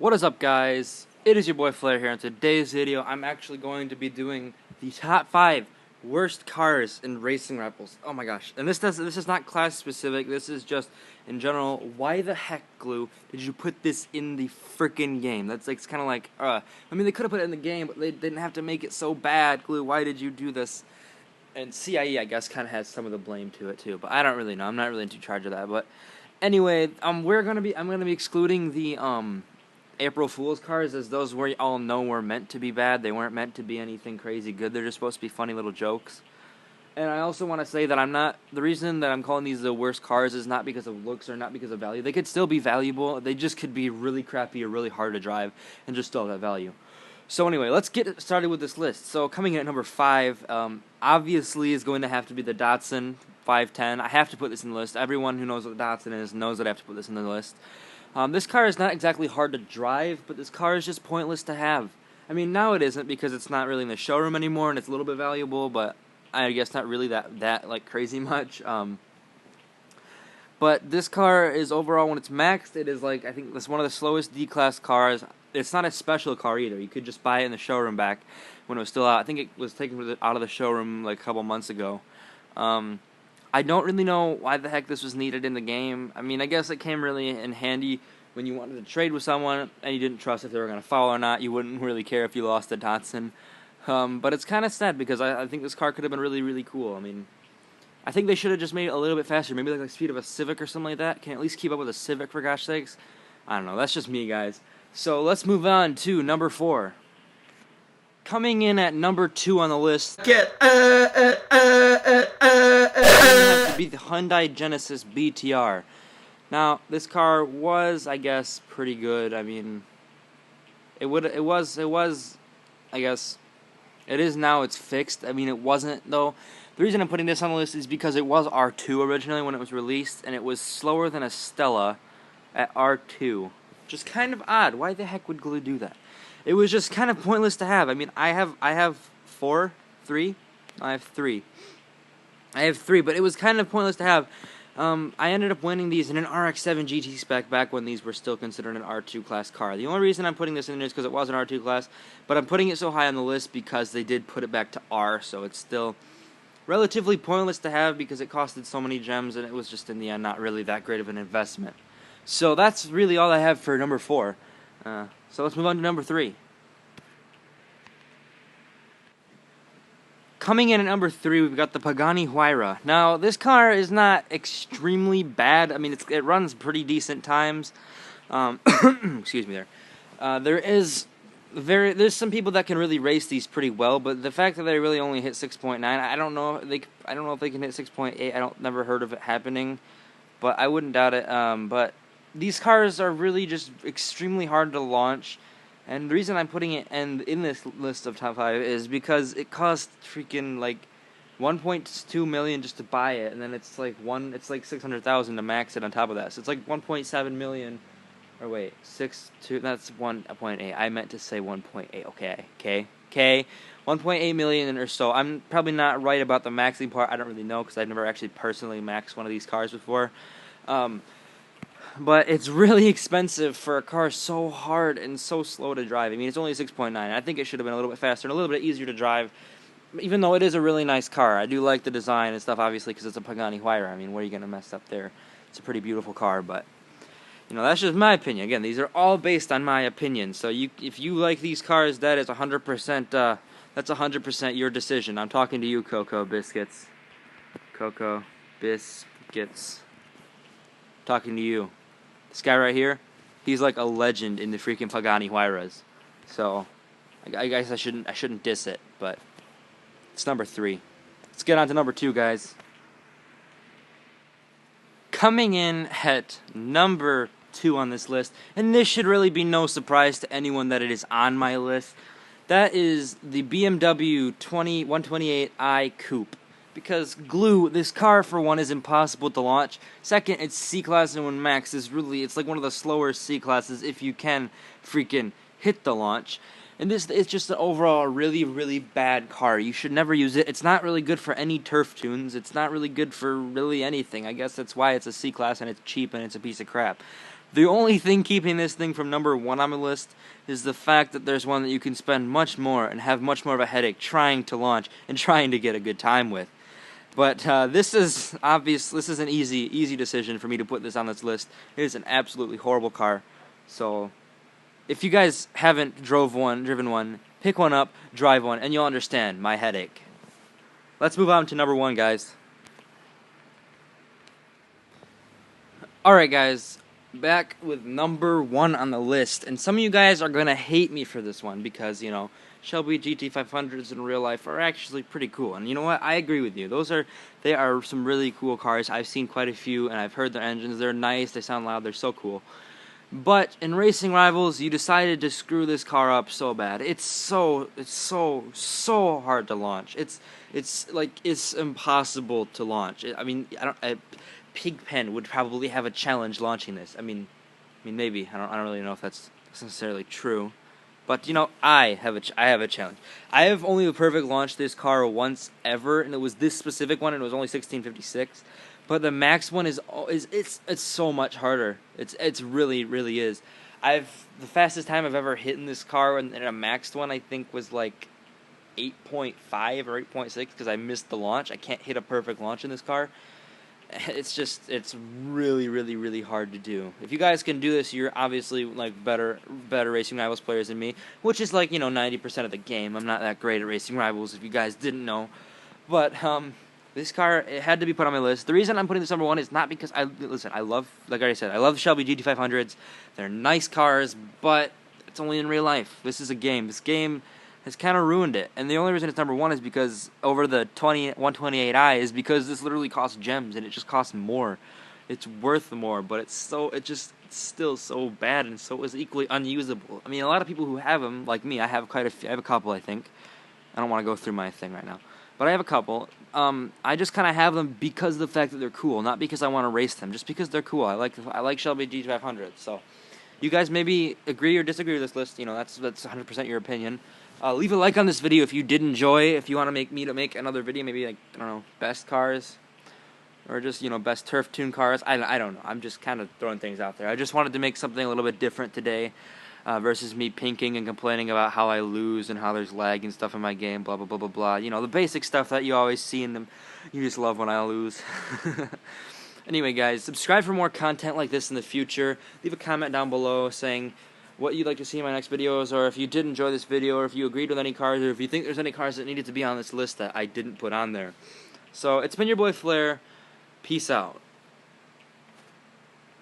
What is up, guys? It is your boy Flair here. In today's video, I'm actually going to be doing the top 5 worst cars in racing rivals. Oh my gosh. And this is not class specific. This is just in general. Why the heck, Glue, did you put this in the freaking game? That's like, it's kind of like, I mean, they could have put it in the game, but they didn't have to make it so bad. Glue, why did you do this? And CIE, I guess, kind of has some of the blame to it too, but I don't really know. I'm not really in charge of that. But anyway, I'm gonna be excluding the April Fool's cars, as those we all know were meant to be bad. They weren't meant to be anything crazy good. They're just supposed to be funny little jokes. And I also want to say that the reason that I'm calling these the worst cars is not because of looks or not because of value. They could still be valuable. They just could be really crappy or really hard to drive and just still have that value. So anyway, let's get started with this list. So coming in at number 5, obviously is going to have to be the Datsun 510. I have to put this in the list. Everyone who knows what the Datsun is knows that I have to put this in the list. This car is not exactly hard to drive, but this car is just pointless to have. I mean, now it isn't because it's not really in the showroom anymore and it's a little bit valuable, but I guess not really that like crazy much. But this car is overall, when it's maxed, it is like, I think it's one of the slowest D-class cars. It's not a special car either. You could just buy it in the showroom back when it was still out. I think it was taken out of the showroom like a couple months ago. I don't really know why the heck this was needed in the game. I mean, I guess it came really in handy when you wanted to trade with someone and you didn't trust if they were going to follow or not. You wouldn't really care if you lost a Datsun. But it's kind of sad because I think this car could have been really, really cool. I mean, I think they should have just made it a little bit faster. Maybe like the speed of a Civic or something like that. Can at least keep up with a Civic, for gosh sakes. I don't know. That's just me, guys. So let's move on to number 4. Coming in at number 2 on the list, have to be the Hyundai Genesis BTR. Now, this car was, I guess, pretty good. I mean, it was, I guess, it is now. It's fixed. I mean, it wasn't though. The reason I'm putting this on the list is because it was R2 originally when it was released, and it was slower than a Stella at R2. Just kind of odd. Why the heck would Glue do that? It was just kind of pointless to have. I mean, I have 3, but it was kind of pointless to have. I ended up winning these in an RX-7 GT spec back when these were still considered an R2 class car. The only reason I'm putting this in is because it was an R2 class, but I'm putting it so high on the list because they did put it back to R, so it's still relatively pointless to have because it costed so many gems and it was just in the end not really that great of an investment. So that's really all I have for number 4. So let's move on to number 3. Coming in at number 3, we've got the Pagani Huayra. Now, this car is not extremely bad. I mean, it runs pretty decent times. Excuse me there. There's some people that can really race these pretty well, but the fact that they really only hit 6.9, I don't know if they can hit 6.8. Never heard of it happening, but I wouldn't doubt it. But these cars are really just extremely hard to launch. And the reason I'm putting it in this list of top 5 is because it costs freaking like 1.2 million just to buy it, and then it's like 600,000 to max it on top of that. So it's like 1.7 million, or wait, 6.2. That's 1.8. I meant to say 1.8. Okay. 1.8 million or so. I'm probably not right about the maxing part. I don't really know because I've never actually personally maxed one of these cars before. But it's really expensive for a car so hard and so slow to drive. I mean, it's only 6.9. I think it should have been a little bit faster and a little bit easier to drive, even though it is a really nice car. I do like the design and stuff, obviously, because it's a Pagani Huayra. I mean, what are you going to mess up there? It's a pretty beautiful car, but, you know, that's just my opinion. Again, these are all based on my opinion. So if you like these cars, that is 100%, that's 100% your decision. I'm talking to you, Cocoa Biscuits. Cocoa Biscuits. Talking to you. This guy right here, he's like a legend in the freaking Pagani Huayras. So, I guess I shouldn't diss it, but it's number 3. Let's get on to number 2, guys. Coming in at number 2 on this list, and this should really be no surprise to anyone that it is on my list, that is the BMW 128i Coupe. Because Glue, this car, for one, is impossible to launch. Second, it's C-Class, and when max is really, it's like one of the slower C-Classes if you can freaking hit the launch. And it's just an overall really, really bad car. You should never use it. It's not really good for any turf tunes. It's not really good for really anything. I guess that's why it's a C-Class and it's cheap and it's a piece of crap. The only thing keeping this thing from number 1 on my list is the fact that there's one that you can spend much more and have much more of a headache trying to launch and trying to get a good time with. But this is obvious. This is an easy decision for me to put this on this list. It is an absolutely horrible car. So if you guys haven't driven one, pick one up, drive one, and you'll understand my headache. Let's move on to number 1, guys. Alright, guys, back with number 1 on the list. And some of you guys are going to hate me for this one because, you know, Shelby GT500s in real life are actually pretty cool. And you know what? I agree with you. They are some really cool cars. I've seen quite a few, and I've heard their engines. They're nice, they sound loud, they're so cool. But in Racing Rivals, you decided to screw this car up so bad. It's so hard to launch. It's impossible to launch. I mean, Pigpen would probably have a challenge launching this. I mean maybe. I don't really know if that's necessarily true. But you know, I have a challenge. I have only perfect launched this car once ever, and it was this specific one, and it was only 1656. But the max one is so much harder. It's really is. The fastest time I've ever hit in this car in a maxed one, I think, was like 8.5 or 8.6 because I missed the launch. I can't hit a perfect launch in this car. It's really hard to do. If you guys can do this, you're obviously like better Racing Rivals players than me, which is like, you know, 90% of the game. I'm not that great at Racing Rivals, if you guys didn't know. But this car, it had to be put on my list. The reason I'm putting this number 1 is not because I love, like I said, I love Shelby GT500s. They're nice cars, but it's only in real life. This is a game. This game has kind of ruined it. And the only reason it's number 1 is because over the 128i is because this literally costs gems, and it just costs more. It's worth more, but it's still so bad, and so is equally unusable. I mean, a lot of people who have them, like me, I have a couple, I think. I don't want to go through my thing right now, but I have a couple. I just kind of have them because of the fact that they're cool, not because I want to race them, just because they're cool. I like Shelby GT500. So you guys maybe agree or disagree with this list. You know, that's 100% your opinion. Leave a like on this video if you did enjoy. If you want to make another video, maybe like, I don't know, best cars, or just, you know, best turf tune cars. I don't know. I'm just kind of throwing things out there. I just wanted to make something a little bit different today, versus me pinking and complaining about how I lose and how there's lag and stuff in my game. Blah blah blah blah blah. You know, the basic stuff that you always see in them. You just love when I lose. Anyway, guys, subscribe for more content like this in the future. Leave a comment down below saying what you'd like to see in my next videos, or if you did enjoy this video, or if you agreed with any cars, or if you think there's any cars that needed to be on this list that I didn't put on there. So, it's been your boy Flair. Peace out.